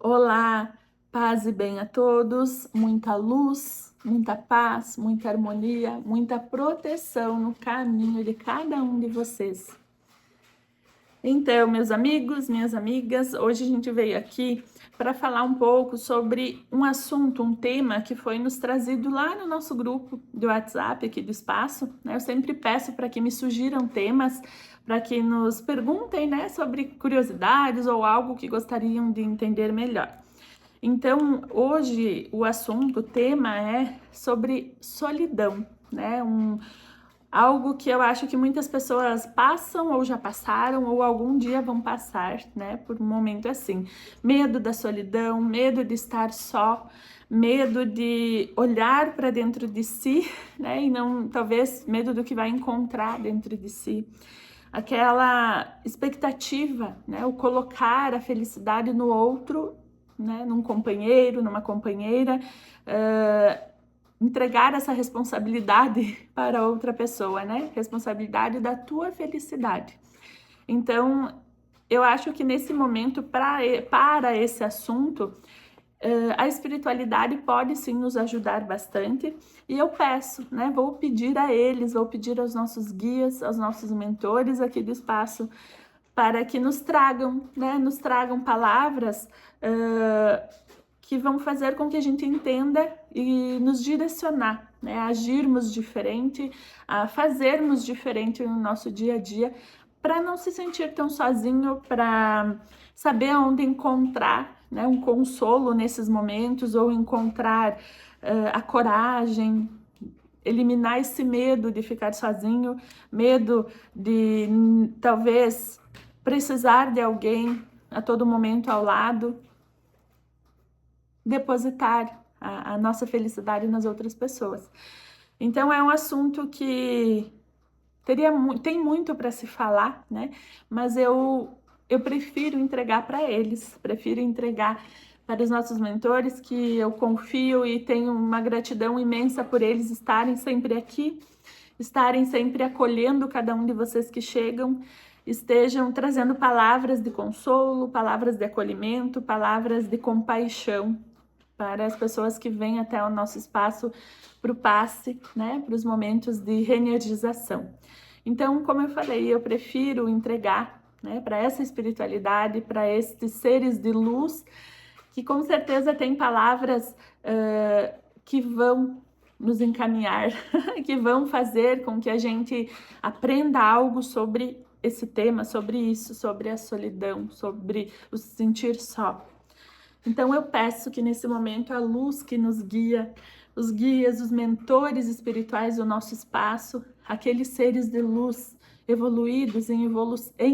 Olá, paz e bem a todos, muita luz, muita paz, muita harmonia, muita proteção no caminho de cada um de vocês. Então, meus amigos, minhas amigas, hoje a gente veio aqui para falar um pouco sobre um assunto, um tema que foi nos trazido lá no nosso grupo do WhatsApp aqui do Espaço, né? Eu sempre peço para que me sugiram temas, para que nos perguntem, né, sobre curiosidades ou algo que gostariam de entender melhor. Então, hoje o assunto, o tema é sobre solidão, né? Algo que eu acho que muitas pessoas passam ou já passaram ou algum dia vão passar, né? Por um momento assim. Medo da solidão, medo de estar só, medo de olhar para dentro de si, né? E não, talvez, medo do que vai encontrar dentro de si. Aquela expectativa, né? O colocar a felicidade no outro, né? Num companheiro, numa companheira, entregar essa responsabilidade para outra pessoa, né? Responsabilidade da tua felicidade. Então, eu acho que nesse momento, para esse assunto, a espiritualidade pode sim nos ajudar bastante, e eu peço, né? Vou pedir a eles, vou pedir aos nossos guias, aos nossos mentores aqui do espaço, para que nos tragam, né? Nos tragam palavras que vão fazer com que a gente entenda e nos direcionar, né? A agirmos diferente, a fazermos diferente no nosso dia a dia, para não se sentir tão sozinho, para saber onde encontrar, né, um consolo nesses momentos, ou encontrar a coragem, eliminar esse medo de ficar sozinho, medo de talvez precisar de alguém a todo momento ao lado, depositar a nossa felicidade nas outras pessoas. Então é um assunto que tem muito para se falar, né? Mas eu prefiro entregar para eles, prefiro entregar para os nossos mentores, que eu confio e tenho uma gratidão imensa por eles estarem sempre aqui, estarem sempre acolhendo cada um de vocês que chegam, estejam trazendo palavras de consolo, palavras de acolhimento, palavras de compaixão para as pessoas que vêm até o nosso espaço para o passe, né, para os momentos de reenergização. Então, como eu falei, eu prefiro entregar, né, para essa espiritualidade, para estes seres de luz, que com certeza têm palavras que vão nos encaminhar, que vão fazer com que a gente aprenda algo sobre esse tema, sobre isso, sobre a solidão, sobre o se sentir só. Então eu peço que nesse momento a luz que nos guia, os guias, os mentores espirituais do nosso espaço, aqueles seres de luz evoluídos em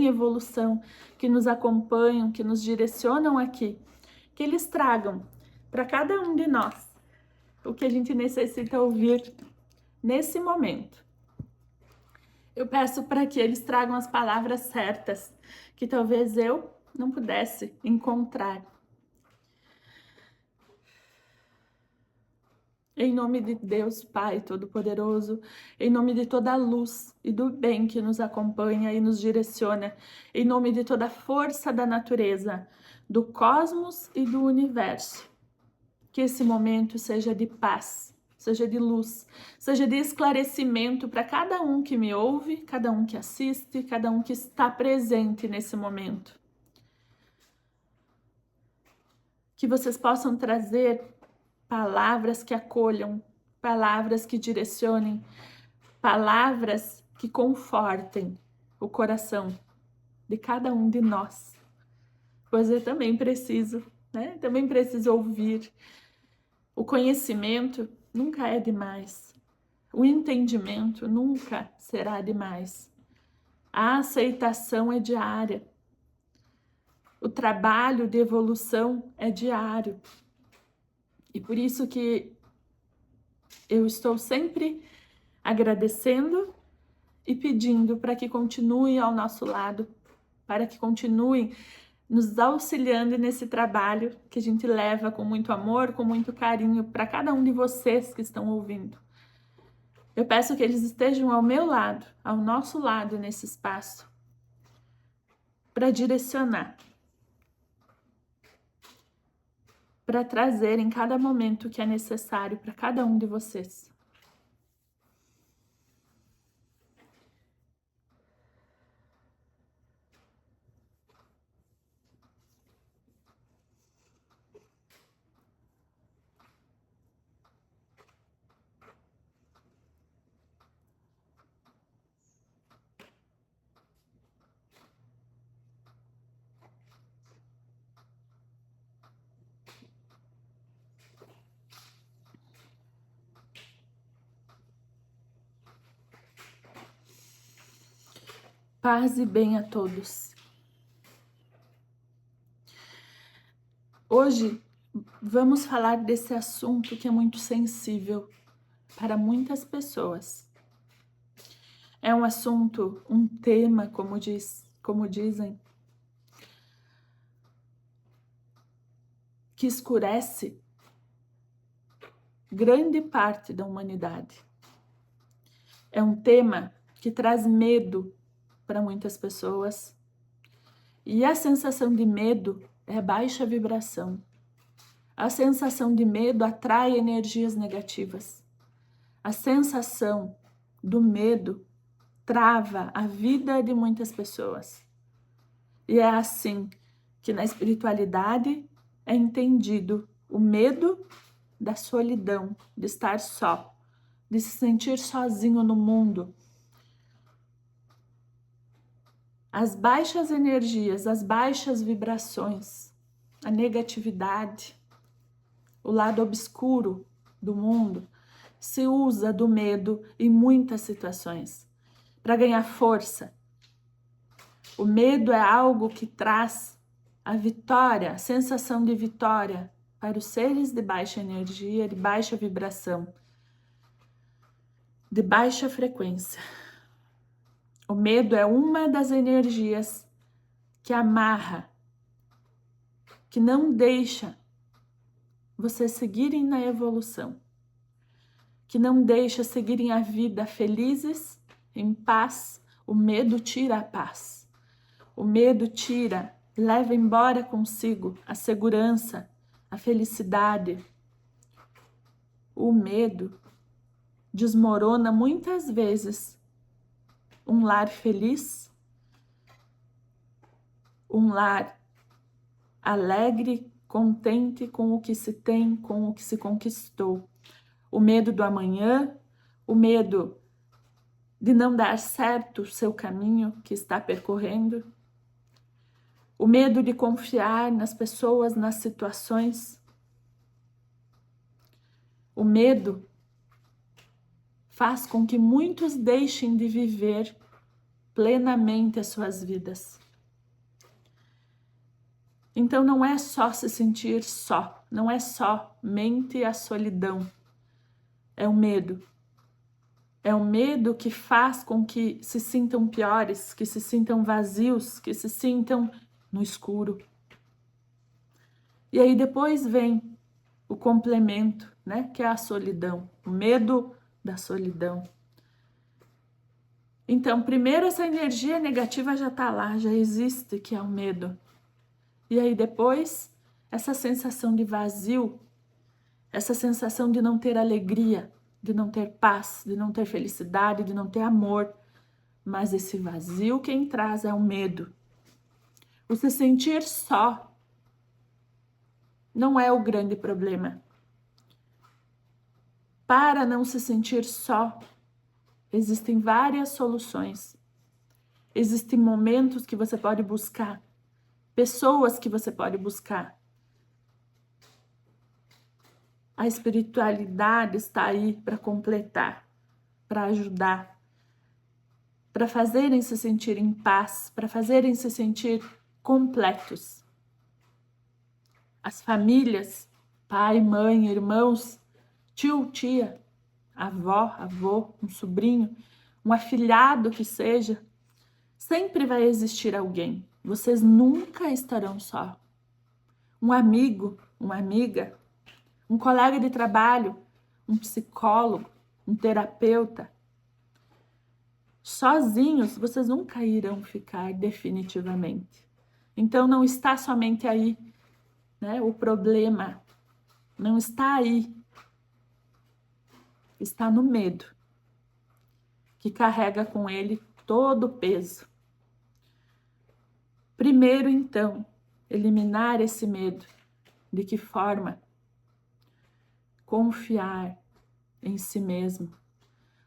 evolução, que nos acompanham, que nos direcionam aqui, que eles tragam para cada um de nós o que a gente necessita ouvir nesse momento. Eu peço para que eles tragam as palavras certas, que talvez eu não pudesse encontrar. Em nome de Deus Pai Todo-Poderoso, em nome de toda a luz e do bem que nos acompanha e nos direciona, em nome de toda a força da natureza, do cosmos e do universo, que esse momento seja de paz, seja de luz, seja de esclarecimento para cada um que me ouve, cada um que assiste, cada um que está presente nesse momento. Que vocês possam trazer palavras que acolham, palavras que direcionem, palavras que confortem o coração de cada um de nós. Pois eu também preciso, né? Também preciso ouvir. O conhecimento nunca é demais. O entendimento nunca será demais. A aceitação é diária. O trabalho de evolução é diário. E por isso que eu estou sempre agradecendo e pedindo para que continuem ao nosso lado, para que continuem nos auxiliando nesse trabalho que a gente leva com muito amor, com muito carinho para cada um de vocês que estão ouvindo. Eu peço que eles estejam ao meu lado, ao nosso lado nesse espaço, para direcionar. para trazer em cada momento que é necessário para cada um de vocês. Paz e bem a todos. Hoje vamos falar desse assunto que é muito sensível para muitas pessoas. É um assunto, um tema, como dizem, que escurece grande parte da humanidade. É um tema que traz medo para muitas pessoas. E a sensação de medo é baixa vibração. A sensação de medo atrai energias negativas. A sensação do medo trava a vida de muitas pessoas. E é assim que na espiritualidade é entendido o medo da solidão, de estar só, de se sentir sozinho no mundo. As baixas energias, as baixas vibrações, a negatividade, o lado obscuro do mundo, se usa do medo em muitas situações para ganhar força. O medo é algo que traz a vitória, a sensação de vitória para os seres de baixa energia, de baixa vibração, de baixa frequência. O medo é uma das energias que amarra, que não deixa vocês seguirem na evolução, que não deixa seguirem a vida felizes, em paz. O medo tira a paz. O medo tira, leva embora consigo a segurança, a felicidade. O medo desmorona muitas vezes um lar feliz, um lar alegre, contente com o que se tem, com o que se conquistou. O medo do amanhã, o medo de não dar certo o seu caminho que está percorrendo, o medo de confiar nas pessoas, nas situações. O medo faz com que muitos deixem de viver plenamente as suas vidas. Então não é só se sentir só, não é somente a solidão. É o medo. É o medo que faz com que se sintam piores, que se sintam vazios, que se sintam no escuro. E aí depois vem o complemento, né, que é a solidão, o medo da solidão. Então, primeiro essa energia negativa já está lá, já existe, que é o medo. E aí depois, essa sensação de vazio, essa sensação de não ter alegria, de não ter paz, de não ter felicidade, de não ter amor. Mas esse vazio quem traz é o medo. O se sentir só não é o grande problema. Para não se sentir só, existem várias soluções. Existem momentos que você pode buscar, pessoas que você pode buscar. A espiritualidade está aí para completar, para ajudar, para fazerem se sentir em paz, para fazerem se sentir completos. As famílias, pai, mãe, irmãos, tio, tia, avó, avô, um sobrinho, um afilhado que seja, sempre vai existir alguém. Vocês nunca estarão só. Um amigo, uma amiga, um colega de trabalho, um psicólogo, um terapeuta. Sozinhos, vocês nunca irão ficar definitivamente. Então, não está somente aí, né, o problema não está aí, está no medo, que carrega com ele todo o peso. Primeiro, então, eliminar esse medo. De que forma? Confiar em si mesmo.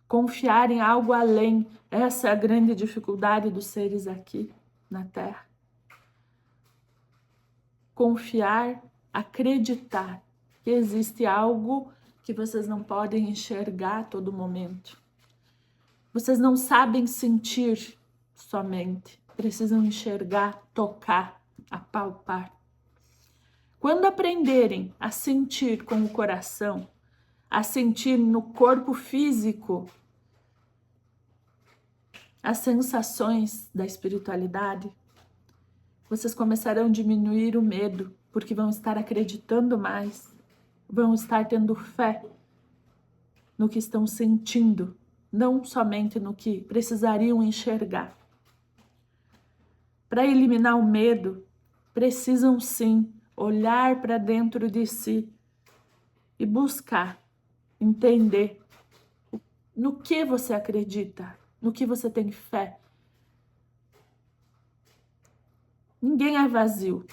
Confiar em algo além. Essa é a grande dificuldade dos seres aqui na Terra. Confiar, acreditar que existe algo que vocês não podem enxergar a todo momento. Vocês não sabem sentir somente. Precisam enxergar, tocar, apalpar. Quando aprenderem a sentir com o coração, a sentir no corpo físico as sensações da espiritualidade, vocês começarão a diminuir o medo, porque vão estar acreditando mais, vão estar tendo fé no que estão sentindo, não somente no que precisariam enxergar. Para eliminar o medo, precisam sim olhar para dentro de si e buscar entender no que você acredita, no que você tem fé. Ninguém é vazio.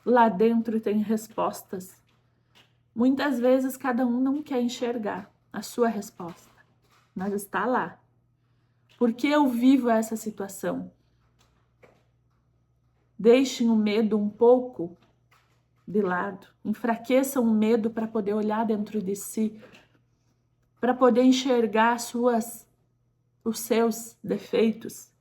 Lá dentro tem respostas. Muitas vezes cada um não quer enxergar a sua resposta, mas está lá. Por que eu vivo essa situação? Deixem o medo um pouco de lado. Enfraqueçam o medo para poder olhar dentro de si, para poder enxergar os seus defeitos,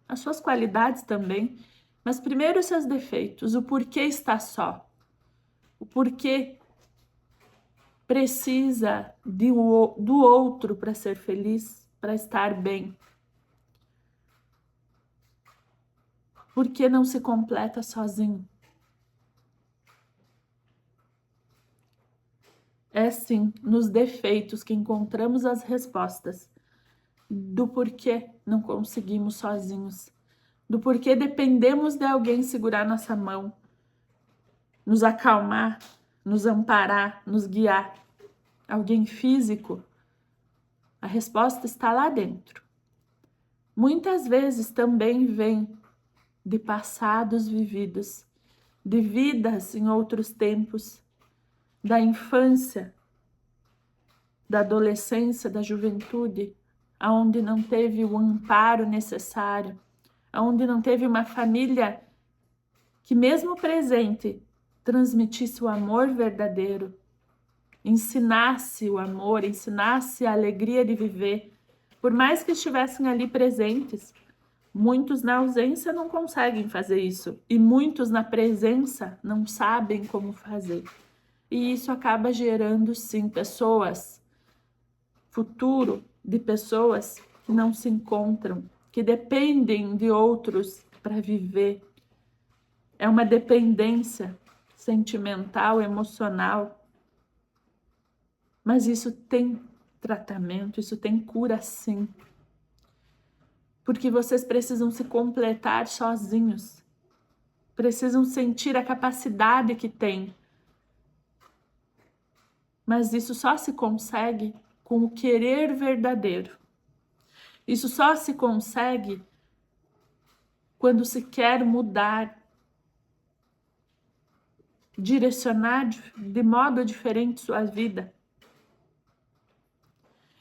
as suas qualidades também, mas primeiro os seus defeitos, o porquê está só, o porquê precisa do outro para ser feliz, para estar bem. Por que não se completa sozinho? É sim nos defeitos que encontramos as respostas do porquê não conseguimos sozinhos, do porquê dependemos de alguém segurar nossa mão, nos acalmar, nos amparar, nos guiar. Alguém físico. A resposta está lá dentro. Muitas vezes também vem de passados vividos, de vidas em outros tempos, da infância, da adolescência, da juventude, aonde não teve o amparo necessário, aonde não teve uma família que mesmo presente transmitisse o amor verdadeiro, ensinasse o amor, ensinasse a alegria de viver. Por mais que estivessem ali presentes, muitos na ausência não conseguem fazer isso e muitos na presença não sabem como fazer. E isso acaba gerando, sim, futuro de pessoas que não se encontram, que dependem de outros para viver. É uma dependência sentimental, emocional. Mas isso tem tratamento, isso tem cura, sim. Porque vocês precisam se completar sozinhos. Precisam sentir a capacidade que têm. Mas isso só se consegue com o querer verdadeiro. Isso só se consegue quando se quer mudar, direcionar de modo diferente sua vida.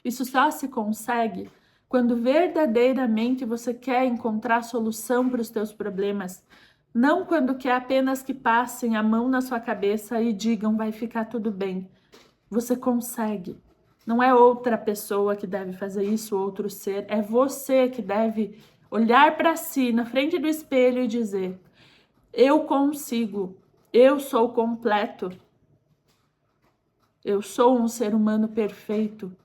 Isso só se consegue quando verdadeiramente você quer encontrar solução para os teus problemas. Não quando quer apenas que passem a mão na sua cabeça e digam vai ficar tudo bem. Você consegue. Não é outra pessoa que deve fazer isso, outro ser. É você que deve olhar para si na frente do espelho e dizer: eu consigo, eu sou completo. Eu sou um ser humano perfeito.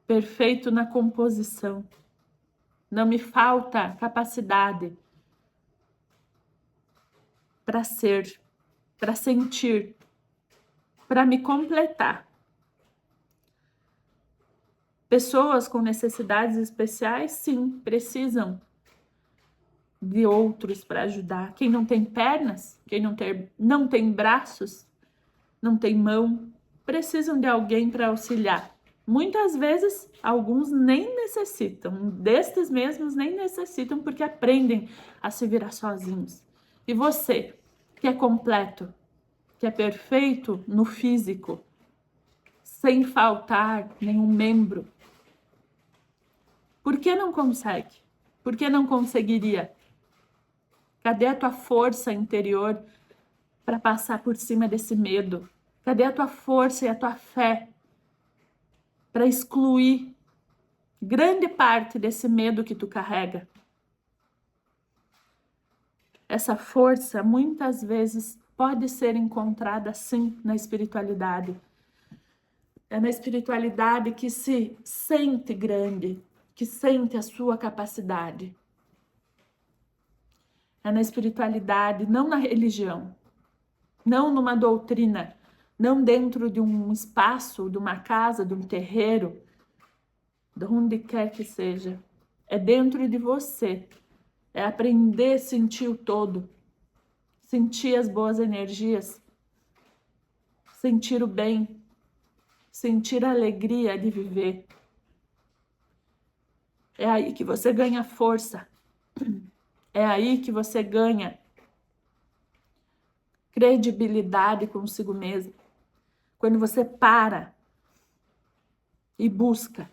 Perfeito na composição. Não me falta capacidade para ser, para sentir, para me completar. Pessoas com necessidades especiais, sim, precisam de outros para ajudar. Quem não tem pernas, quem não tem braços, não tem mão, precisam de alguém para auxiliar. Muitas vezes, alguns nem necessitam, destes mesmos nem necessitam, porque aprendem a se virar sozinhos. E você, que é completo, que é perfeito no físico, sem faltar nenhum membro, por que não consegue? Por que não conseguiria? Cadê a tua força interior para passar por cima desse medo? Cadê a tua força e a tua fé para excluir grande parte desse medo que tu carrega? Essa força muitas vezes pode ser encontrada sim na espiritualidade. É na espiritualidade que se sente grande, que sente a sua capacidade. É na espiritualidade, não na religião, não numa doutrina, não dentro de um espaço, de uma casa, de um terreiro, de onde quer que seja. É dentro de você. É aprender a sentir o todo, sentir as boas energias, sentir o bem, sentir a alegria de viver. É aí que você ganha força. É aí que você ganha credibilidade consigo mesmo. Quando você para e busca.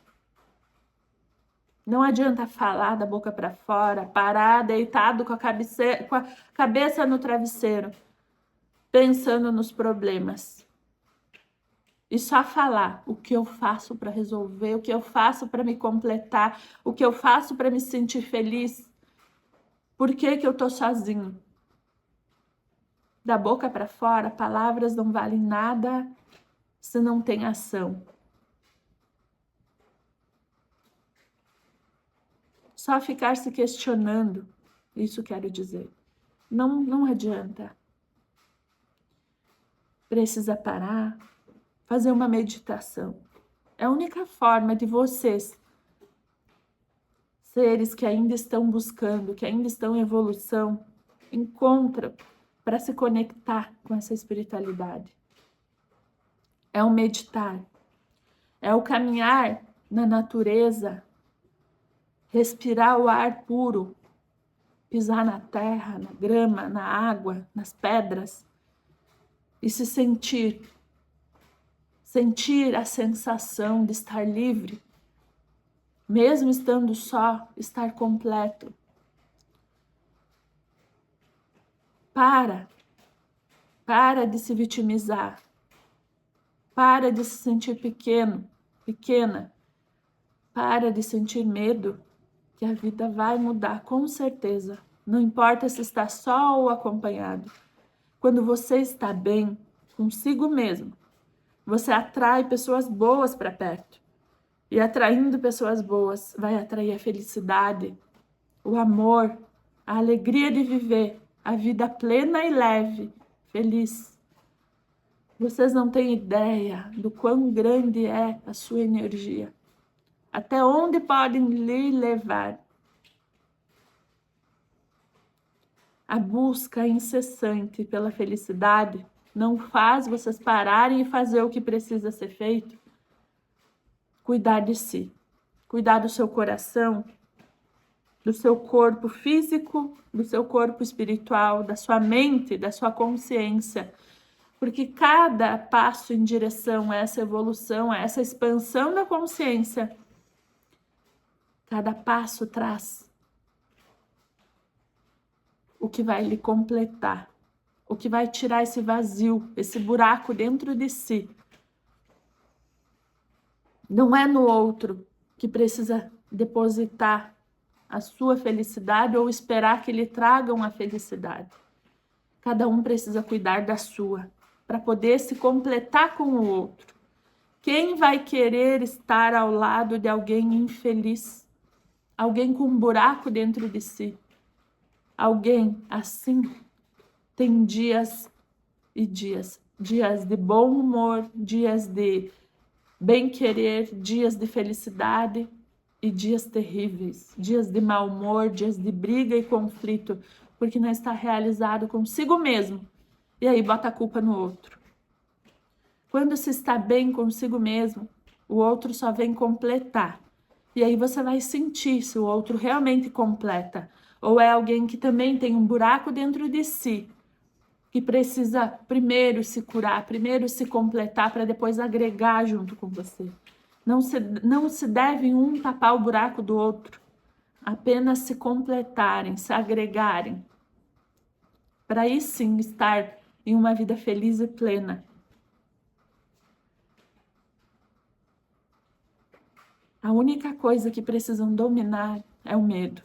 Não adianta falar da boca para fora, parar deitado com a cabeça no travesseiro, pensando nos problemas. E só falar o que eu faço para resolver, o que eu faço para me completar, o que eu faço para me sentir feliz. Por que que eu tô sozinho? Da boca para fora, palavras não valem nada se não tem ação. Só ficar se questionando, isso quero dizer. Não adianta. Precisa parar, fazer uma meditação. É a única forma de vocês, seres que ainda estão buscando, que ainda estão em evolução, encontram para se conectar com essa espiritualidade. É o meditar, é o caminhar na natureza, respirar o ar puro, pisar na terra, na grama, na água, nas pedras e se sentir a sensação de estar livre, mesmo estando só, estar completo. Para de se vitimizar, para de se sentir pequeno, pequena, para de sentir medo, que a vida vai mudar com certeza. Não importa se está só ou acompanhado. Quando você está bem consigo mesmo, você atrai pessoas boas para perto. E atraindo pessoas boas, vai atrair a felicidade, o amor, a alegria de viver, a vida plena e leve, feliz. Vocês não têm ideia do quão grande é a sua energia. Até onde podem lhe levar. A busca incessante pela felicidade não faz vocês pararem e fazer o que precisa ser feito. Cuidar de si, cuidar do seu coração, do seu corpo físico, do seu corpo espiritual, da sua mente, da sua consciência. Porque cada passo em direção a essa evolução, a essa expansão da consciência, cada passo traz o que vai lhe completar, o que vai tirar esse vazio, esse buraco dentro de si. Não é no outro que precisa depositar a sua felicidade ou esperar que lhe tragam a felicidade. Cada um precisa cuidar da sua, para poder se completar com o outro. Quem vai querer estar ao lado de alguém infeliz? Alguém com um buraco dentro de si? Alguém assim tem dias e dias. Dias de bom humor, dias de bem-querer, dias de felicidade. e dias terríveis, dias de mau humor, dias de briga e conflito, porque não está realizado consigo mesmo. E aí bota a culpa no outro. Quando se está bem consigo mesmo, o outro só vem completar. E aí você vai sentir se o outro realmente completa. Ou é alguém que também tem um buraco dentro de si, que precisa primeiro se curar, primeiro se completar para depois agregar junto com você. Não se deve um tapar o buraco do outro, apenas se completarem, se agregarem, para aí sim estar em uma vida feliz e plena. A única coisa que precisam dominar é o medo,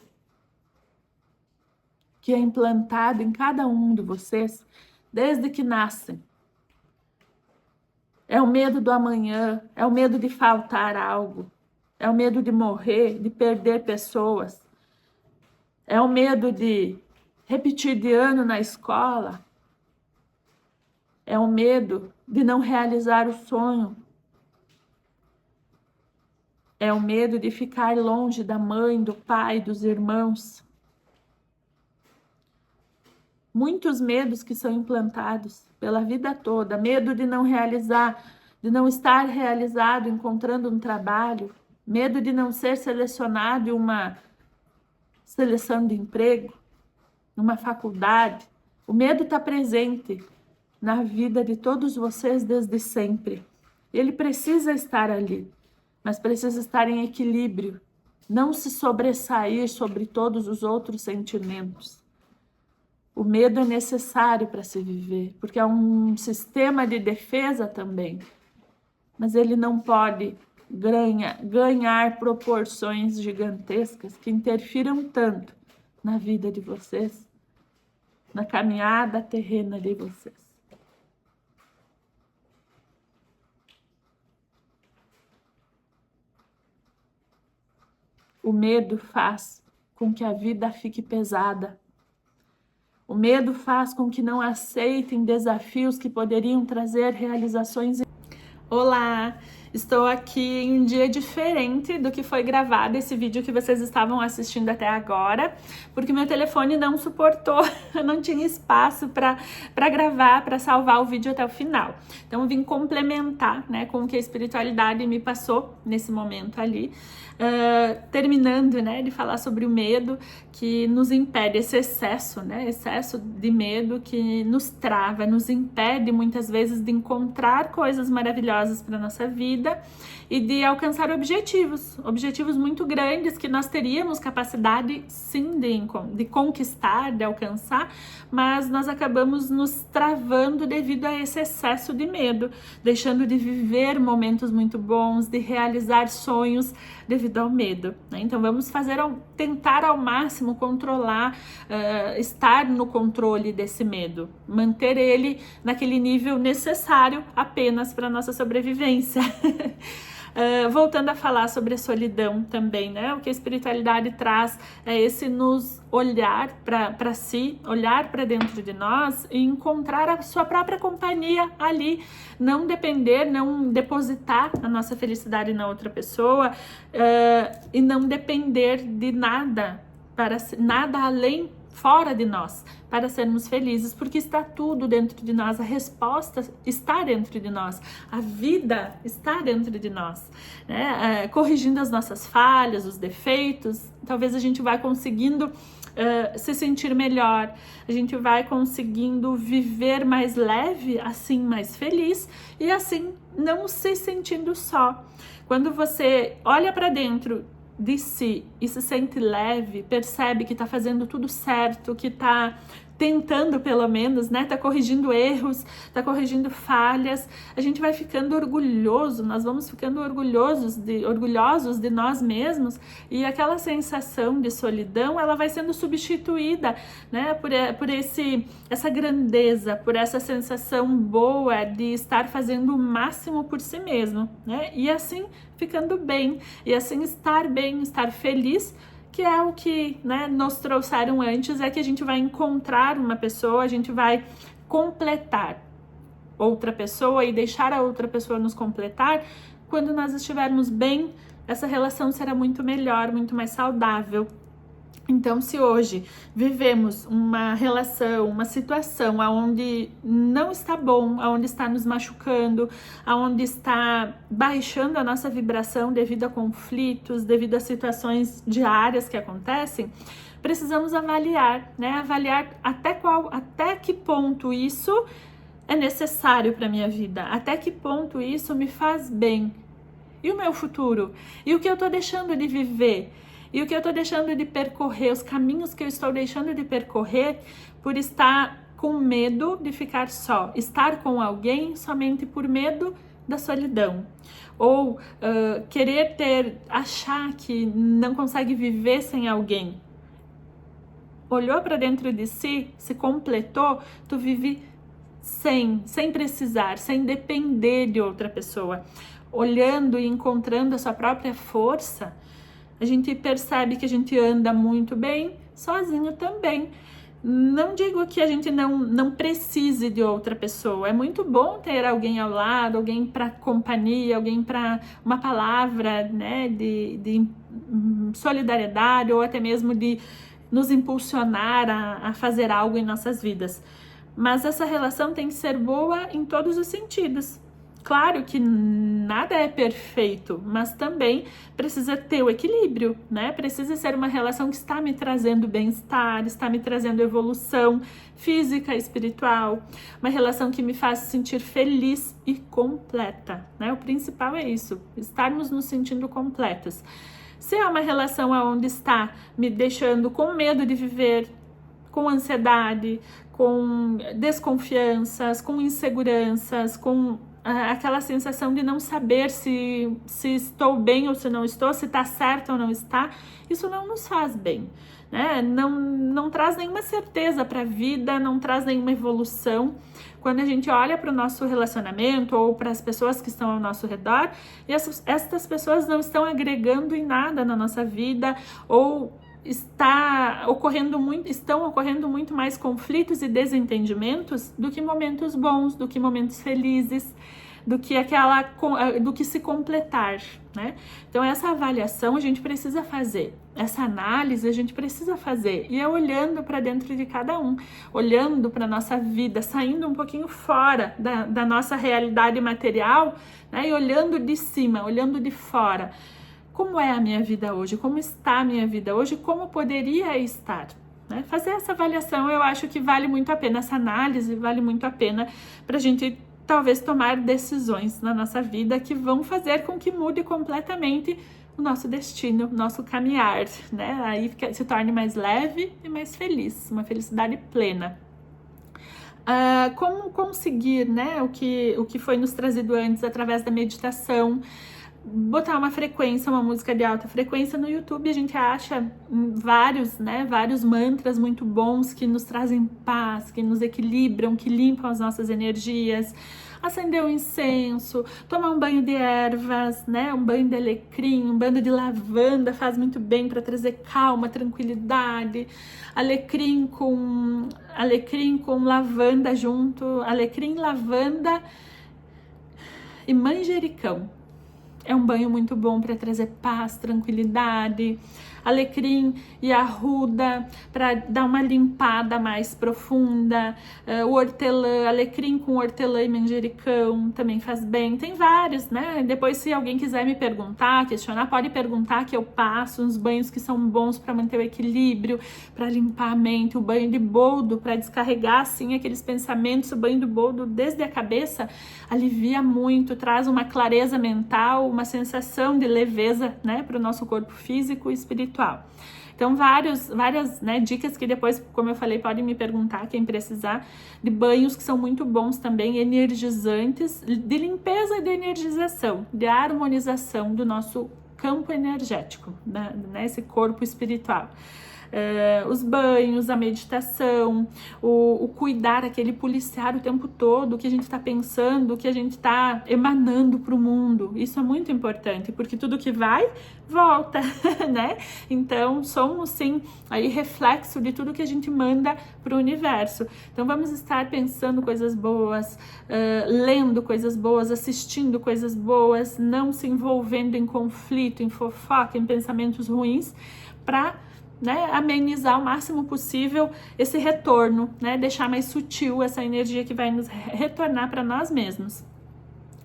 que é implantado em cada um de vocês desde que nascem. É o medo do amanhã, é o medo de faltar algo, é o medo de morrer, de perder pessoas, é o medo de repetir de ano na escola, é o medo de não realizar o sonho, é o medo de ficar longe da mãe, do pai, dos irmãos. Muitos medos que são implantados pela vida toda, medo de não realizar, de não estar realizado encontrando um trabalho, medo de não ser selecionado em uma seleção de emprego, numa faculdade. O medo está presente na vida de todos vocês desde sempre. Ele precisa estar ali, mas precisa estar em equilíbrio, não se sobressair sobre todos os outros sentimentos. O medo é necessário para se viver, porque é um sistema de defesa também, mas ele não pode ganhar proporções gigantescas que interfiram tanto na vida de vocês, na caminhada terrena de vocês. O medo faz com que a vida fique pesada. O medo faz com que não aceitem desafios que poderiam trazer realizações. Olá, estou aqui em um dia diferente do que foi gravado esse vídeo que vocês estavam assistindo até agora, porque meu telefone não suportou, eu não tinha espaço para gravar, para salvar o vídeo até o final. Então eu vim complementar, né, com o que a espiritualidade me passou nesse momento ali. Terminando, né, de falar sobre o medo que nos impede, esse excesso, né, excesso de medo que nos trava, nos impede muitas vezes de encontrar coisas maravilhosas para nossa vida e de alcançar objetivos muito grandes que nós teríamos capacidade sim de conquistar, de alcançar, mas nós acabamos nos travando devido a esse excesso de medo, deixando de viver momentos muito bons, de realizar sonhos devido ao medo, né? Então vamos tentar ao máximo controlar, estar no controle desse medo, manter ele naquele nível necessário apenas para nossa sobrevivência. Voltando a falar sobre a solidão também, né? O que a espiritualidade traz é esse nos olhar para si, olhar para dentro de nós e encontrar a sua própria companhia ali, não depender, não depositar a nossa felicidade na outra pessoa e não depender de nada, nada além, fora de nós, para sermos felizes, porque está tudo dentro de nós, a resposta está dentro de nós, a vida está dentro de nós, né? Corrigindo as nossas falhas, os defeitos, talvez a gente vá conseguindo se sentir melhor, a gente vai conseguindo viver mais leve, assim mais feliz e assim não se sentindo só. Quando você olha para dentro de si e se sente leve, percebe que está fazendo tudo certo, que está tentando pelo menos, né, tá corrigindo erros, tá corrigindo falhas, a gente vai ficando orgulhoso, nós vamos ficando orgulhosos de nós mesmos e aquela sensação de solidão, ela vai sendo substituída, né, por essa grandeza, por essa sensação boa de estar fazendo o máximo por si mesmo, né, e assim ficando bem, e assim estar bem, estar feliz, que é o que, né, nos trouxeram antes, é que a gente vai encontrar uma pessoa, a gente vai completar outra pessoa e deixar a outra pessoa nos completar quando nós estivermos bem essa relação será muito melhor, muito mais saudável. Então, se hoje vivemos uma relação, uma situação onde não está bom, onde está nos machucando, onde está baixando a nossa vibração devido a conflitos, devido a situações diárias que acontecem, precisamos avaliar, né? Avaliar até que ponto isso é necessário para minha vida, até que ponto isso me faz bem. E o meu futuro? E o que eu estou deixando de viver? E o que eu estou deixando de percorrer, os caminhos que eu estou deixando de percorrer por estar com medo de ficar só, estar com alguém somente por medo da solidão, ou achar que não consegue viver sem alguém. Olhou para dentro de si, se completou, tu vive sem precisar, sem depender de outra pessoa. Olhando e encontrando a sua própria força, a gente percebe que a gente anda muito bem sozinho também. Não digo que a gente não precise de outra pessoa. É muito bom ter alguém ao lado, alguém para companhia, alguém para uma palavra, né, de solidariedade, ou até mesmo de nos impulsionar a fazer algo em nossas vidas. Mas essa relação tem que ser boa em todos os sentidos. Claro que nada é perfeito, mas também precisa ter o equilíbrio, né? Precisa ser uma relação que está me trazendo bem-estar, está me trazendo evolução física e espiritual, uma relação que me faz sentir feliz e completa, né? O principal é isso, estarmos nos sentindo completas. Se é uma relação onde está me deixando com medo de viver, com ansiedade, com desconfianças, com inseguranças, com aquela sensação de não saber se estou bem ou se não estou, se está certo ou não está, isso não nos faz bem, né? Não traz nenhuma certeza para a vida, não traz nenhuma evolução. Quando a gente olha para o nosso relacionamento ou para as pessoas que estão ao nosso redor, e essas pessoas não estão agregando em nada na nossa vida, ou estão ocorrendo muito mais conflitos e desentendimentos do que momentos bons, do que momentos felizes, do que se completar, né? Então essa avaliação a gente precisa fazer, essa análise a gente precisa fazer, e é olhando para dentro de cada um, olhando para nossa vida, saindo um pouquinho fora da nossa realidade material, né? E olhando de cima, olhando de fora. Como é a minha vida hoje? Como está a minha vida hoje? Como poderia estar? Né? Fazer essa avaliação, eu acho que vale muito a pena, essa análise vale muito a pena para a gente talvez tomar decisões na nossa vida que vão fazer com que mude completamente o nosso destino, o nosso caminhar, né? Aí se torne mais leve e mais feliz, uma felicidade plena. Como conseguir, né, o que foi nos trazido antes através da meditação? Botar uma frequência, uma música de alta frequência. No YouTube a gente acha vários mantras muito bons que nos trazem paz, que nos equilibram, que limpam as nossas energias. Acender um incenso, tomar um banho de ervas, né? Um banho de alecrim, um banho de lavanda faz muito bem para trazer calma, tranquilidade. Alecrim com lavanda junto, alecrim, lavanda e manjericão. É um banho muito bom para trazer paz, tranquilidade. Alecrim e arruda para dar uma limpada mais profunda. O hortelã, alecrim com hortelã e manjericão também faz bem. Tem vários, né? Depois, se alguém quiser me perguntar, questionar, pode perguntar, que eu passo uns banhos que são bons para manter o equilíbrio, para limpar a mente. O banho de boldo para descarregar assim aqueles pensamentos. O banho de boldo desde a cabeça alivia muito, traz uma clareza mental, uma sensação de leveza, né, para o nosso corpo físico e espiritual. Então, várias, né, dicas que depois, como eu falei, podem me perguntar, quem precisar, de banhos que são muito bons também, energizantes, de limpeza e de energização, de harmonização do nosso campo energético, né, esse corpo espiritual. os banhos, a meditação, o cuidar, aquele policiar o tempo todo, o que a gente está pensando, o que a gente está emanando para o mundo. Isso é muito importante, porque tudo que vai, volta, né? Então, somos sim aí reflexo de tudo que a gente manda para o universo. Então, vamos estar pensando coisas boas, lendo coisas boas, assistindo coisas boas, não se envolvendo em conflito, em fofoca, em pensamentos ruins, para, né, amenizar o máximo possível esse retorno, né? Deixar mais sutil essa energia que vai nos retornar para nós mesmos.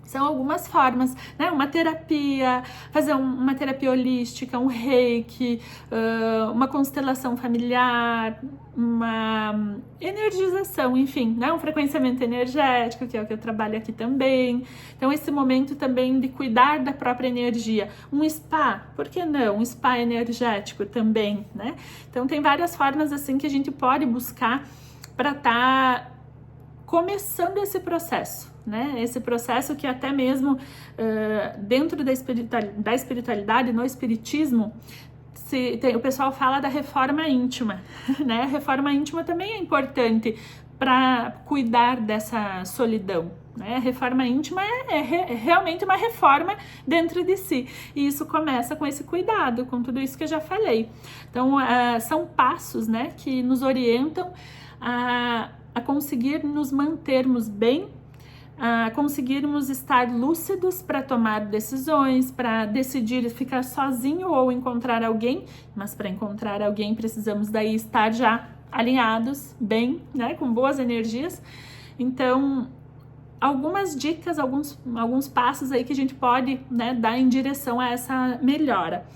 São algumas formas, né? Uma terapia, fazer uma terapia holística, um reiki, uma constelação familiar, uma energização, enfim, né? Um frequenciamento energético, que é o que eu trabalho aqui também. Então, esse momento também de cuidar da própria energia. Um spa, por que não? Um spa energético também, né? Então, tem várias formas assim que a gente pode buscar para estar começando esse processo, né? Esse processo que até mesmo dentro da espiritualidade, no espiritismo, o pessoal fala da reforma íntima, né? A reforma íntima também é importante para cuidar dessa solidão, né? A reforma íntima é realmente uma reforma dentro de si, e isso começa com esse cuidado, com tudo isso que eu já falei. Então, são passos, né, que nos orientam a conseguir nos mantermos bem, a conseguirmos estar lúcidos para tomar decisões, para decidir ficar sozinho ou encontrar alguém, mas para encontrar alguém precisamos daí estar já alinhados, bem, né, com boas energias. Então, algumas dicas, alguns passos aí que a gente pode, né, dar em direção a essa melhora.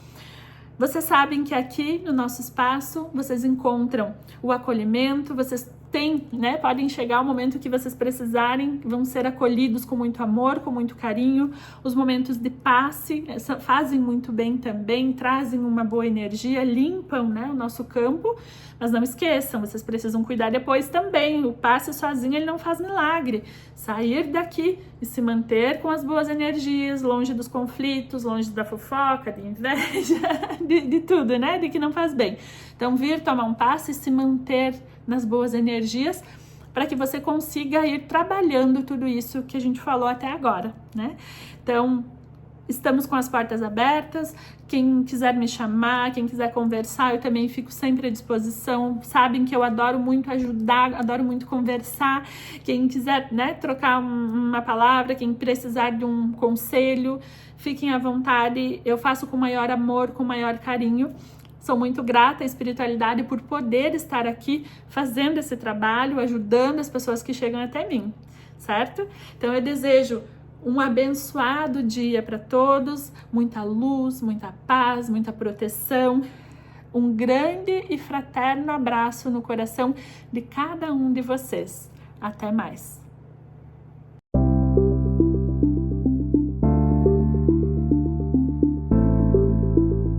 Vocês sabem que aqui no nosso espaço vocês encontram o acolhimento, vocês têm, né, podem chegar o momento que vocês precisarem, vão ser acolhidos com muito amor, com muito carinho. Os momentos de passe fazem muito bem também, trazem uma boa energia, limpam, né, o nosso campo, mas não esqueçam, vocês precisam cuidar depois também. O passe sozinho ele não faz milagre. Sair daqui e se manter com as boas energias, longe dos conflitos, longe da fofoca, de inveja, de tudo, né, de que não faz bem. Então, vir tomar um passe e se manter nas boas energias, para que você consiga ir trabalhando tudo isso que a gente falou até agora, né? Então, estamos com as portas abertas. Quem quiser me chamar, quem quiser conversar, eu também fico sempre à disposição. Sabem que eu adoro muito ajudar, adoro muito conversar. Quem quiser, né, trocar uma palavra, quem precisar de um conselho, fiquem à vontade. Eu faço com maior amor, com maior carinho. Sou muito grata à espiritualidade por poder estar aqui fazendo esse trabalho, ajudando as pessoas que chegam até mim, certo? Então eu desejo um abençoado dia para todos, muita luz, muita paz, muita proteção, um grande e fraterno abraço no coração de cada um de vocês. Até mais!